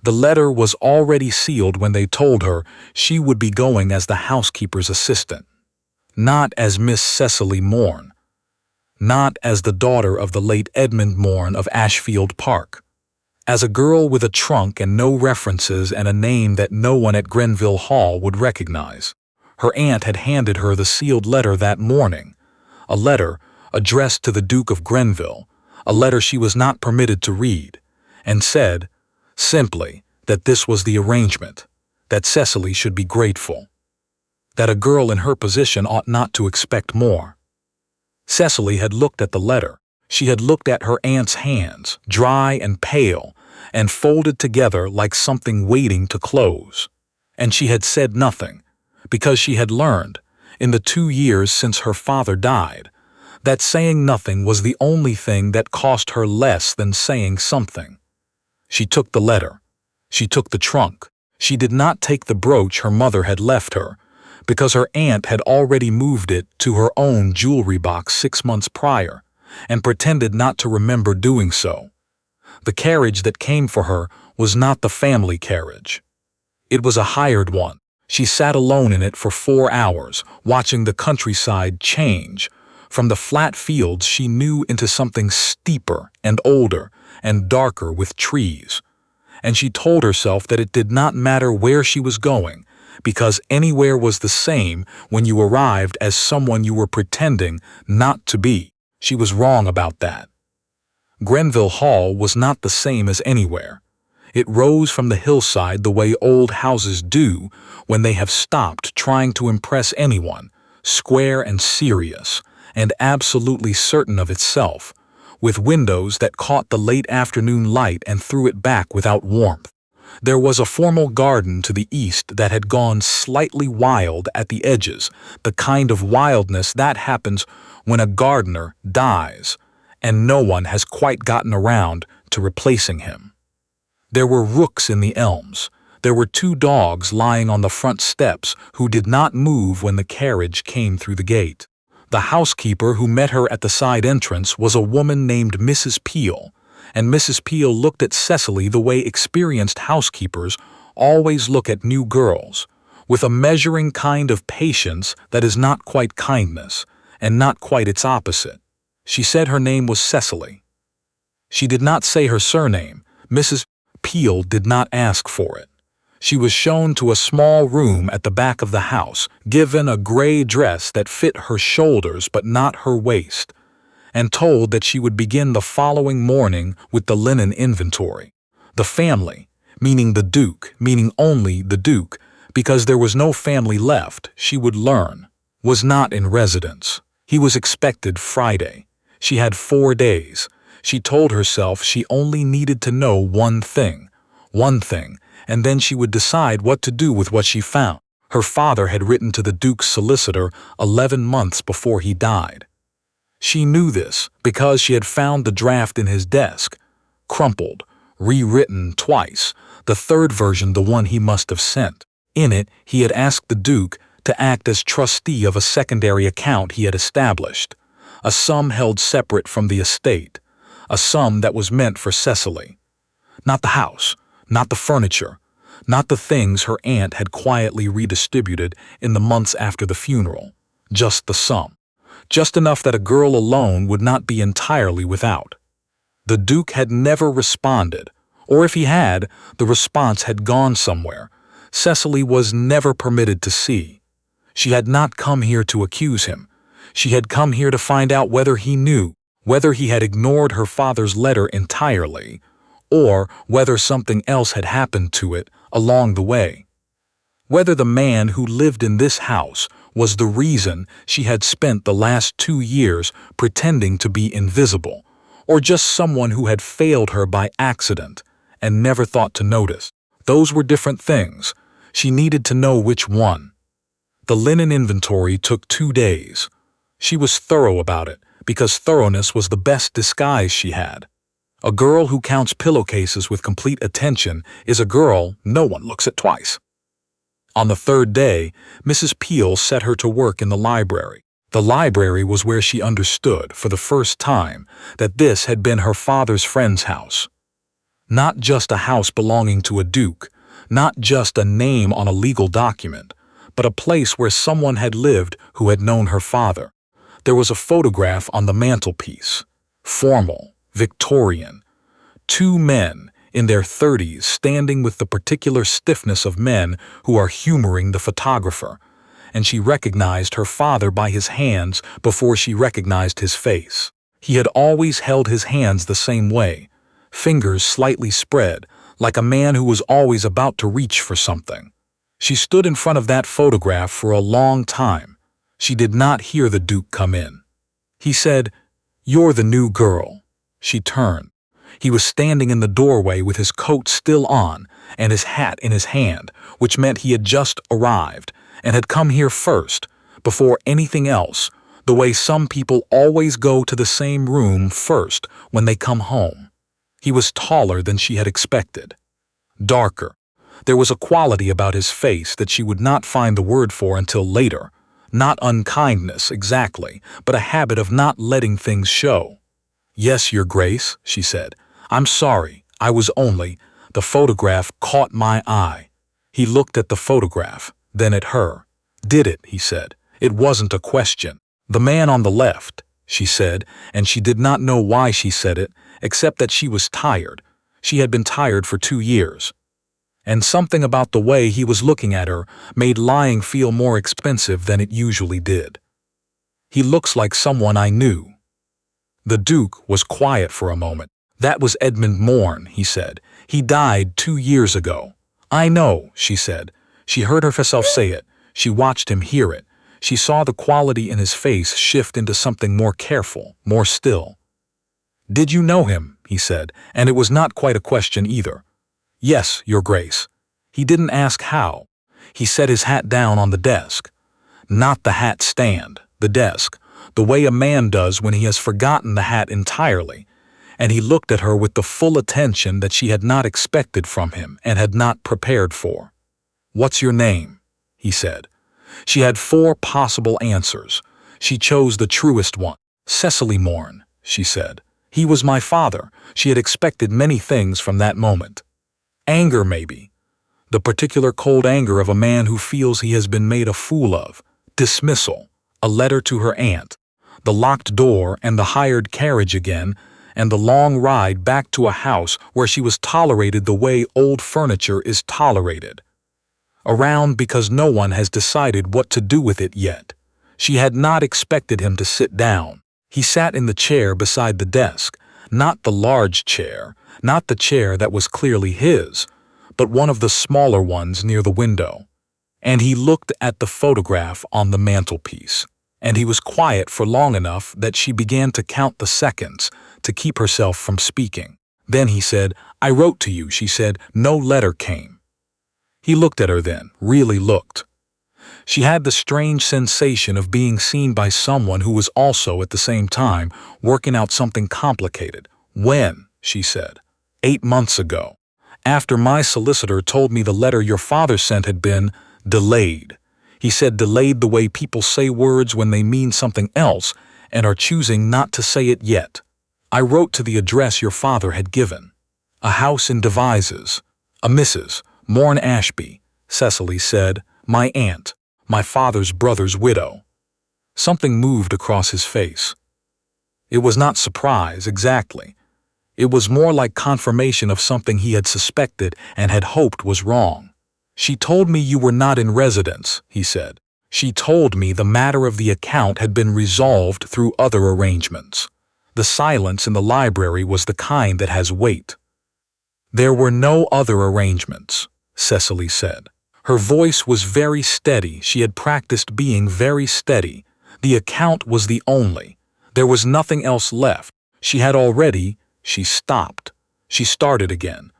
The letter was already sealed when they told her she would be going as the housekeeper's assistant, not as Miss Cecily Mourne, not as the daughter of the late Edmund Mourne of Ashfield Park, as a girl with a trunk and no references and a name that no one at Grenville Hall would recognize. Her aunt had handed her the sealed letter that morning, a letter addressed to the Duke of Grenville, a letter she was not permitted to read, and said, simply, that this was the arrangement, that Cecily should be grateful, that a girl in her position ought not to expect more. Cecily had looked at the letter. She had looked at her aunt's hands, dry and pale, and folded together like something waiting to close. And she had said nothing, because she had learned, in the 2 years since her father died, that saying nothing was the only thing that cost her less than saying something. She took the letter. She took the trunk. She did not take the brooch her mother had left her, because her aunt had already moved it to her own jewelry box 6 months prior, and pretended not to remember doing so. The carriage that came for her was not the family carriage. It was a hired one. She sat alone in it for 4 hours, watching the countryside change, from the flat fields she knew into something steeper and older and darker with trees. And she told herself that it did not matter where she was going, because anywhere was the same when you arrived as someone you were pretending not to be. She was wrong about that. Grenville Hall was not the same as anywhere. It rose from the hillside the way old houses do when they have stopped trying to impress anyone, square and serious, and absolutely certain of itself, with windows that caught the late afternoon light and threw it back without warmth. There was a formal garden to the east that had gone slightly wild at the edges, the kind of wildness that happens when a gardener dies, and no one has quite gotten around to replacing him. There were rooks in the elms. There were 2 dogs lying on the front steps who did not move when the carriage came through the gate. The housekeeper who met her at the side entrance was a woman named Mrs. Peel, and Mrs. Peel looked at Cecily the way experienced housekeepers always look at new girls, with a measuring kind of patience that is not quite kindness, and not quite its opposite. She said her name was Cecily. She did not say her surname. Mrs. Peel did not ask for it. She was shown to a small room at the back of the house, given a gray dress that fit her shoulders but not her waist, and told that she would begin the following morning with the linen inventory. The family, meaning the Duke, meaning only the Duke, because there was no family left, she would learn, was not in residence. He was expected Friday. She had 4 days. She told herself she only needed to know one thing, and then she would decide what to do with what she found. Her father had written to the Duke's solicitor 11 months before he died. She knew this because she had found the draft in his desk, crumpled, rewritten twice, the third version the one he must have sent. In it, he had asked the Duke to act as trustee of a secondary account he had established, a sum held separate from the estate, a sum that was meant for Cecily. Not the house, not the furniture, not the things her aunt had quietly redistributed in the months after the funeral, just the sum, just enough that a girl alone would not be entirely without. The Duke had never responded, or if he had, the response had gone somewhere. Cecily was never permitted to see. She had not come here to accuse him. She had come here to find out whether he knew, whether he had ignored her father's letter entirely, or whether something else had happened to it along the way. Whether the man who lived in this house was the reason she had spent the last 2 years pretending to be invisible, or just someone who had failed her by accident and never thought to notice. Those were different things. She needed to know which one. The linen inventory took 2 days. She was thorough about it, because thoroughness was the best disguise she had. A girl who counts pillowcases with complete attention is a girl no one looks at twice. On the 3rd day, Mrs. Peel set her to work in the library. The library was where she understood, for the first time, that this had been her father's friend's house. Not just a house belonging to a duke, not just a name on a legal document, but a place where someone had lived who had known her father. There was a photograph on the mantelpiece, formal, Victorian. Two men in their 30s standing with the particular stiffness of men who are humoring the photographer, and she recognized her father by his hands before she recognized his face. He had always held his hands the same way, fingers slightly spread, like a man who was always about to reach for something. She stood in front of that photograph for a long time. She did not hear the Duke come in. He said, "You're the new girl." She turned. He was standing in the doorway with his coat still on and his hat in his hand, which meant he had just arrived and had come here first, before anything else, the way some people always go to the same room first when they come home. He was taller than she had expected. Darker. There was a quality about his face that she would not find the word for until later. Not unkindness, exactly, but a habit of not letting things show. "Yes, Your Grace," she said. "I'm sorry, I was only—" The photograph caught my eye. He looked at the photograph, then at her. "Did it?" he said. It wasn't a question. "The man on the left," she said, and she did not know why she said it, except that she was tired. She had been tired for 2 years. And something about the way he was looking at her made lying feel more expensive than it usually did. "He looks like someone I knew." The Duke was quiet for a moment. "That was Edmund Mourne," he said. "He died 2 years ago." "I know," she said. She heard herself say it. She watched him hear it. She saw the quality in his face shift into something more careful, more still. "Did you know him?" he said, and it was not quite a question either. "Yes, Your Grace." He didn't ask how. He set his hat down on the desk. Not the hat stand, the desk, the way a man does when he has forgotten the hat entirely, and he looked at her with the full attention that she had not expected from him and had not prepared for. "What's your name?" he said. She had 4 possible answers. She chose the truest one. "Cecily Mourne," she said. "He was my father." She had expected many things from that moment. Anger, maybe. The particular cold anger of a man who feels he has been made a fool of. Dismissal. A letter to her aunt. The locked door and the hired carriage again, and the long ride back to a house where she was tolerated the way old furniture is tolerated. Around because no one has decided what to do with it yet. She had not expected him to sit down. He sat in the chair beside the desk, not the large chair, not the chair that was clearly his, but one of the smaller ones near the window. And he looked at the photograph on the mantelpiece, and he was quiet for long enough that she began to count the seconds to keep herself from speaking. Then he said, "I wrote to you," she said. "No letter came." He looked at her then, really looked. She had the strange sensation of being seen by someone who was also at the same time working out something complicated. "When?" she said. 8 months ago. After my solicitor told me the letter your father sent had been delayed. He said delayed the way people say words when they mean something else and are choosing not to say it yet. I wrote to the address your father had given. A house in Devizes. A Mrs. Mourne Ashby, Cecily said, my aunt, my father's brother's widow. Something moved across his face. It was not surprise, exactly. It was more like confirmation of something he had suspected and had hoped was wrong. "She told me you were not in residence," he said. "She told me the matter of the account had been resolved through other arrangements." The silence in the library was the kind that has weight. "There were no other arrangements," Cecily said. Her voice was very steady. She had practiced being very steady. The account was the only. There was nothing else left. She had already. She stopped. She started again.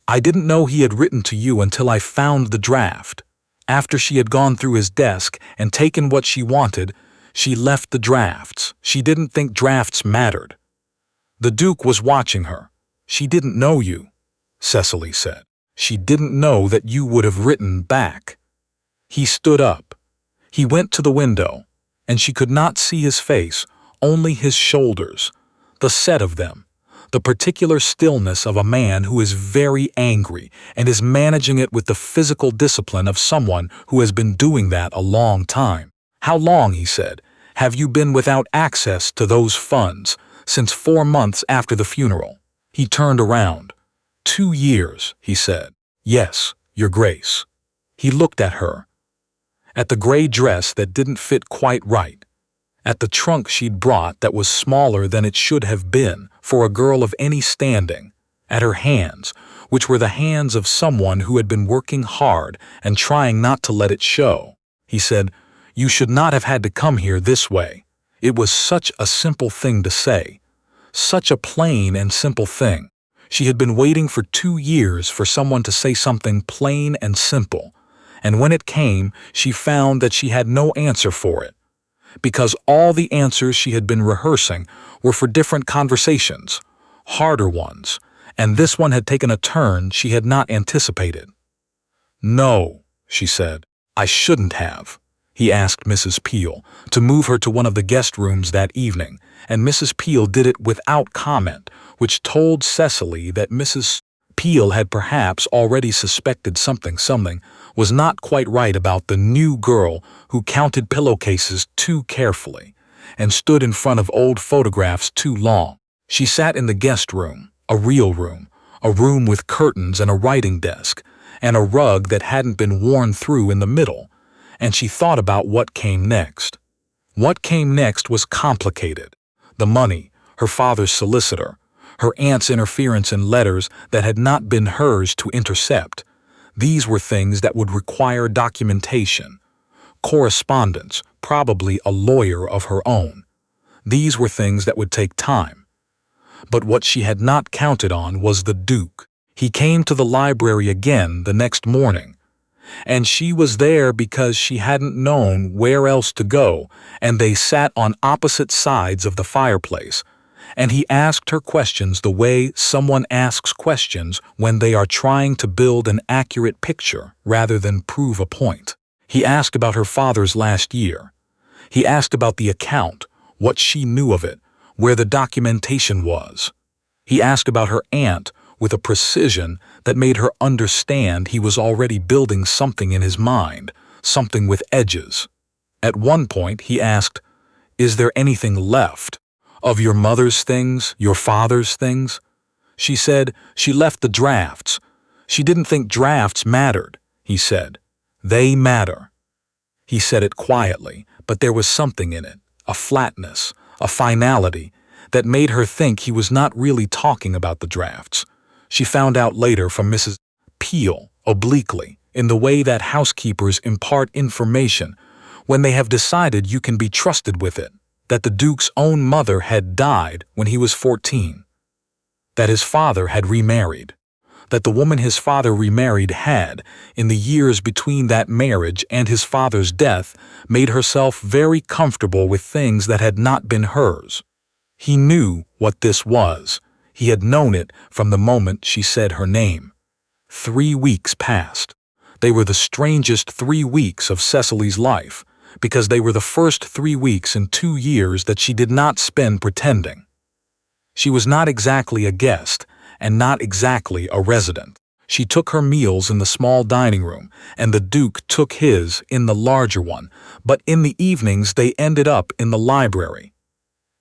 "I didn't know he had written to you until I found the draft. After she had gone through his desk and taken what she wanted, she left the drafts. She didn't think drafts mattered." The Duke was watching her. "She didn't know you," Cecily said. "She didn't know that you would have written back." He stood up. He went to the window, and she could not see his face, only his shoulders, the set of them, The particular stillness of a man who is very angry and is managing it with the physical discipline of someone who has been doing that a long time. "How long," he said, "have you been without access to those funds?" "Since 4 months after the funeral." He turned around. 2 years, he said. "Yes, Your Grace." He looked at her, at the gray dress that didn't fit quite right, at the trunk she'd brought that was smaller than it should have been for a girl of any standing, at her hands, which were the hands of someone who had been working hard and trying not to let it show. He said, "You should not have had to come here this way." It was such a simple thing to say, such a plain and simple thing. She had been waiting for 2 years for someone to say something plain and simple, and when it came, she found that she had no answer for it, because all the answers she had been rehearsing were for different conversations, harder ones, and this one had taken a turn she had not anticipated. "No," she said, "I shouldn't have." He asked Mrs. Peel to move her to one of the guest rooms that evening, and Mrs. Peel did it without comment, which told Cecily that Mrs. Peel had perhaps already suspected something was not quite right about the new girl who counted pillowcases too carefully and stood in front of old photographs too long. She sat in the guest room, a real room, a room with curtains and a writing desk, and a rug that hadn't been worn through in the middle, and she thought about what came next. What came next was complicated. The money, her father's solicitor, her aunt's interference in letters that had not been hers to intercept. These were things that would require documentation, correspondence, probably a lawyer of her own. These were things that would take time. But what she had not counted on was the Duke. He came to the library again the next morning, and she was there because she hadn't known where else to go, and they sat on opposite sides of the fireplace, and he asked her questions the way someone asks questions when they are trying to build an accurate picture rather than prove a point. He asked about her father's last year. He asked about the account, what she knew of it, where the documentation was. He asked about her aunt with a precision that made her understand he was already building something in his mind, something with edges. At one point he asked, "Is there anything left of your mother's things, your father's things?" She said she left the drafts. She didn't think drafts mattered, he said. "They matter." He said it quietly, but there was something in it, a flatness, a finality, that made her think he was not really talking about the drafts. She found out later from Mrs. Peel, obliquely, in the way that housekeepers impart information when they have decided you can be trusted with it, that the Duke's own mother had died when he was 14, that his father had remarried, that the woman his father remarried had, in the years between that marriage and his father's death, made herself very comfortable with things that had not been hers. He knew what this was. He had known it from the moment she said her name. 3 weeks passed. They were the strangest 3 weeks of Cecily's life, because they were the first 3 weeks in 2 years that she did not spend pretending. She was not exactly a guest, and not exactly a resident. She took her meals in the small dining room, and the Duke took his in the larger one, but in the evenings they ended up in the library.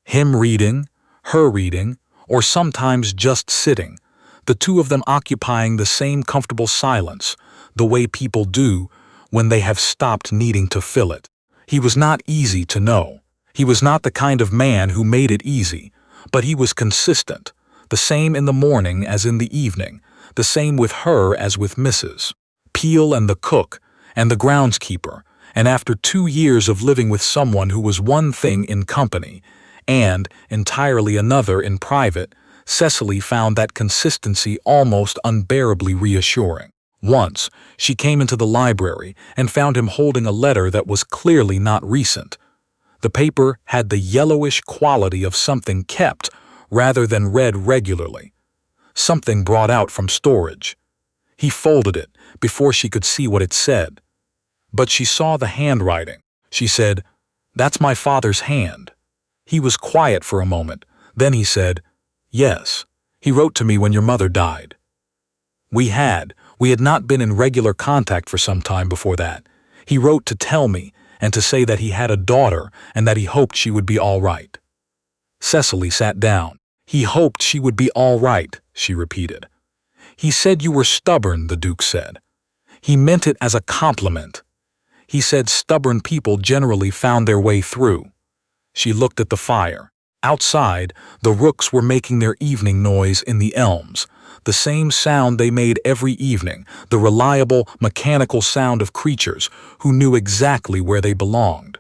Him reading, her reading, or sometimes just sitting, the two of them occupying the same comfortable silence, the way people do when they have stopped needing to fill it. He was not easy to know. He was not the kind of man who made it easy, but he was consistent, the same in the morning as in the evening, the same with her as with Mrs. Peel and the cook and the groundskeeper, and after 2 years of living with someone who was one thing in company and entirely another in private, Cecily found that consistency almost unbearably reassuring. Once, she came into the library and found him holding a letter that was clearly not recent. The paper had the yellowish quality of something kept rather than read regularly, something brought out from storage. He folded it before she could see what it said. But she saw the handwriting. She said, "That's my father's hand." He was quiet for a moment. Then he said, "Yes, He wrote to me when your mother died. We had not been in regular contact for some time before that. He wrote to tell me and to say that he had a daughter and that he hoped she would be all right. Cecily sat down. He hoped she would be all right, she repeated. He said you were stubborn, the Duke said. He meant it as a compliment. He said stubborn people generally found their way through. She looked at the fire. Outside, the rooks were making their evening noise in the elms, the same sound they made every evening, the reliable, mechanical sound of creatures who knew exactly where they belonged.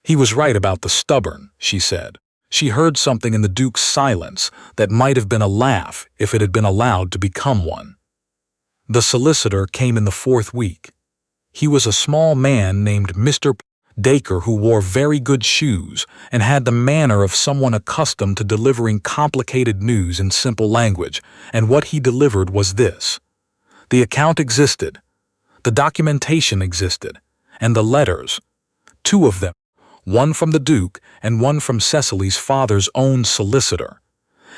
He was right about the stubborn, she said. She heard something in the Duke's silence that might have been a laugh if it had been allowed to become one. The solicitor came in the 4th week. He was a small man named Mr. Dacre who wore very good shoes and had the manner of someone accustomed to delivering complicated news in simple language, and what he delivered was this. The account existed, the documentation existed, and the letters, 2 of them, one from the Duke and one from Cecily's father's own solicitor,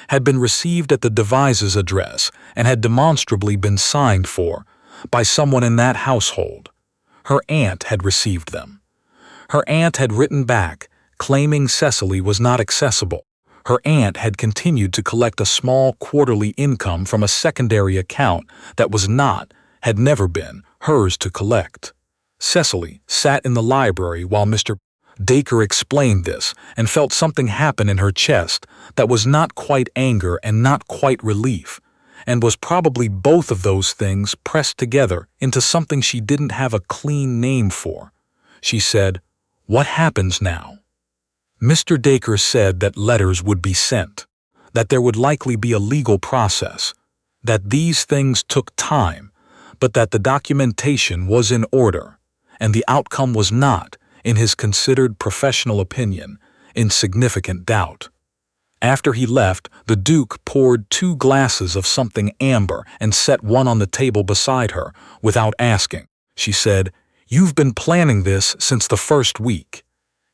had been received at the Devises address and had demonstrably been signed for by someone in that household. Her aunt had received them. Her aunt had written back, claiming Cecily was not accessible. Her aunt had continued to collect a small quarterly income from a secondary account that was not, had never been, hers to collect. Cecily sat in the library while Mr. Dacre explained this and felt something happen in her chest that was not quite anger and not quite relief, and was probably both of those things pressed together into something she didn't have a clean name for. She said, "What happens now?" Mr. Dacre said that letters would be sent, that there would likely be a legal process, that these things took time, but that the documentation was in order, and the outcome was not, in his considered professional opinion, in significant doubt. After he left, the Duke poured 2 glasses of something amber and set one on the table beside her, without asking. She said, "You've been planning this since the 1st week."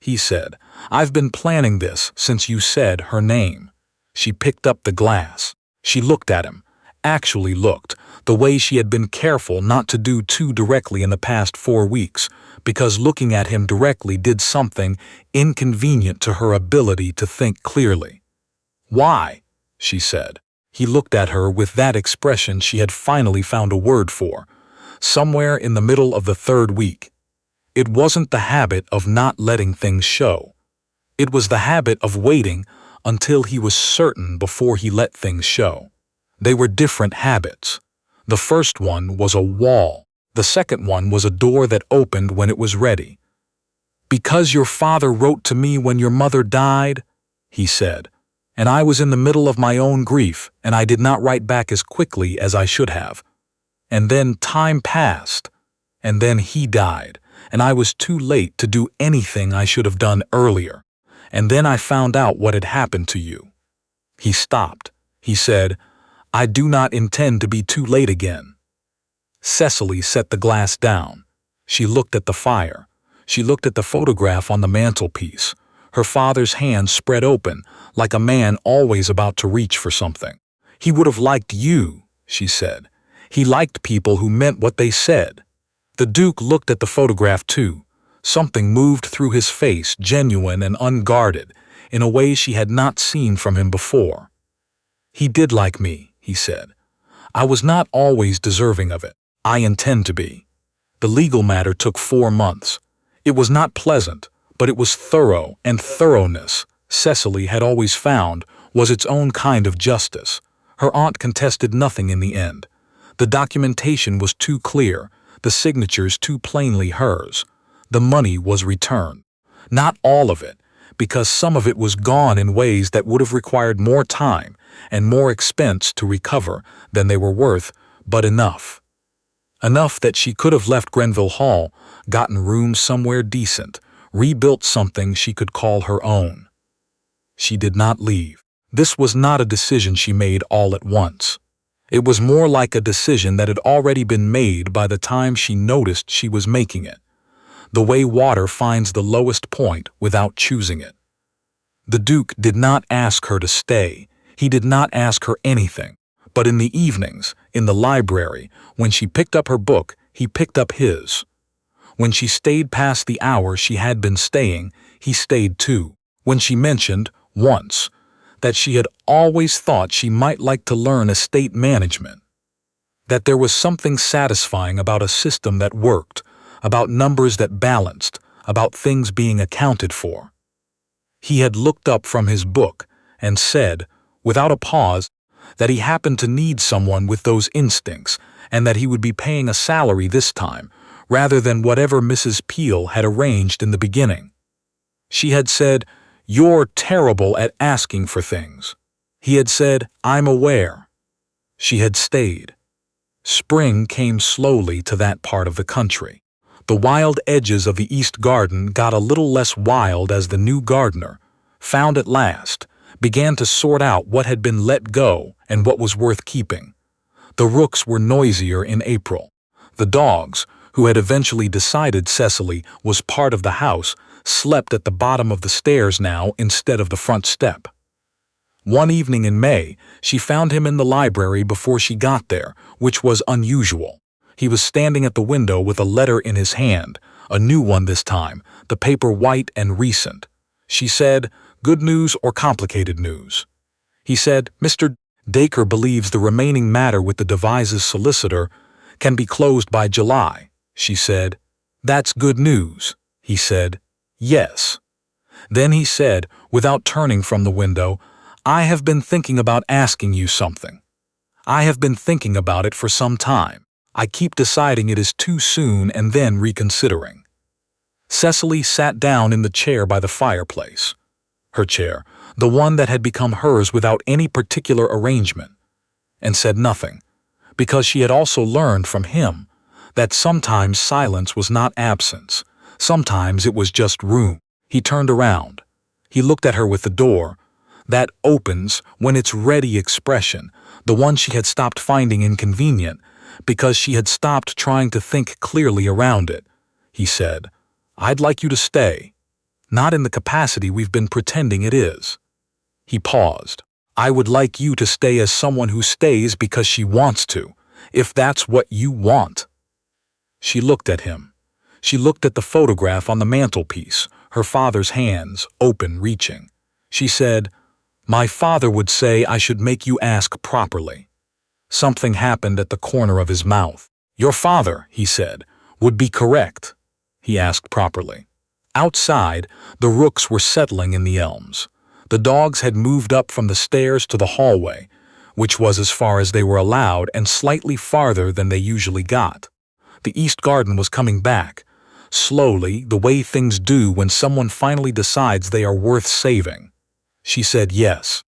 He said, "I've been planning this since you said her name." She picked up the glass. She looked at him, actually looked, the way she had been careful not to do too directly in the past 4 weeks, because looking at him directly did something inconvenient to her ability to think clearly. "Why?" she said. He looked at her with that expression she had finally found a word for, somewhere in the middle of the 3rd week. It wasn't the habit of not letting things show. It was the habit of waiting until he was certain before he let things show. They were different habits. The first one was a wall. The second one was a door that opened when it was ready. "Because your father wrote to me when your mother died," he said, "and I was in the middle of my own grief, and I did not write back as quickly as I should have. And then time passed, and then he died, and I was too late to do anything I should have done earlier. And then I found out what had happened to you." He stopped. He said, "I do not intend to be too late again." Cecily set the glass down. She looked at the fire. She looked at the photograph on the mantelpiece, her father's hand spread open, like a man always about to reach for something. "He would have liked you," she said. "He liked people who meant what they said." The Duke looked at the photograph too. Something moved through his face, genuine and unguarded, in a way she had not seen from him before. "He did like me," he said. "I was not always deserving of it. I intend to be." The legal matter took 4 months. It was not pleasant, but it was thorough, and thoroughness, Cecily had always found, was its own kind of justice. Her aunt contested nothing in the end. The documentation was too clear, the signatures too plainly hers. The money was returned. Not all of it, because some of it was gone in ways that would have required more time and more expense to recover than they were worth, but enough. Enough that she could have left Grenville Hall, gotten rooms somewhere decent, rebuilt something she could call her own. She did not leave. This was not a decision she made all at once. It was more like a decision that had already been made by the time she noticed she was making it, the way water finds the lowest point without choosing it. The Duke did not ask her to stay. He did not ask her anything, but in the evenings, in the library, when she picked up her book, he picked up his. When she stayed past the hour she had been staying, he stayed too. When she mentioned, once, that she had always thought she might like to learn estate management, that there was something satisfying about a system that worked, about numbers that balanced, about things being accounted for. He had looked up from his book and said, without a pause, that he happened to need someone with those instincts and that he would be paying a salary this time, rather than whatever Mrs. Peel had arranged in the beginning. She had said, "You're terrible at asking for things." He had said, "I'm aware." She had stayed. Spring came slowly to that part of the country. The wild edges of the East Garden got a little less wild as the new gardener, found at last, began to sort out what had been let go and what was worth keeping. The rooks were noisier in April. The dogs, who had eventually decided Cecily was part of the house, slept at the bottom of the stairs now instead of the front step. One evening in May, she found him in the library before she got there, which was unusual. He was standing at the window with a letter in his hand, a new one this time, the paper white and recent. She said, "Good news or complicated news?" He said, "Mr. Dacre believes the remaining matter with the Devises solicitor can be closed by July." She said, "That's good news." He said, "Yes." Then he said, without turning from the window, "I have been thinking about asking you something. I have been thinking about it for some time. I keep deciding it is too soon and then reconsidering." Cecily sat down in the chair by the fireplace. Her chair, the one that had become hers without any particular arrangement, and said nothing, because she had also learned from him that sometimes silence was not absence, sometimes it was just room. He turned around. He looked at her with the door, that opens when its ready expression, the one she had stopped finding inconvenient, because she had stopped trying to think clearly around it. He said, "I'd like you to stay. Not in the capacity we've been pretending it is." He paused. "I would like you to stay as someone who stays because she wants to, if that's what you want." She looked at him. She looked at the photograph on the mantelpiece, her father's hands, open, reaching. She said, "My father would say I should make you ask properly." Something happened at the corner of his mouth. "Your father," he said, "would be correct." He asked properly. Outside, the rooks were settling in the elms. The dogs had moved up from the stairs to the hallway, which was as far as they were allowed and slightly farther than they usually got. The East Garden was coming back, slowly, the way things do when someone finally decides they are worth saving. She said yes.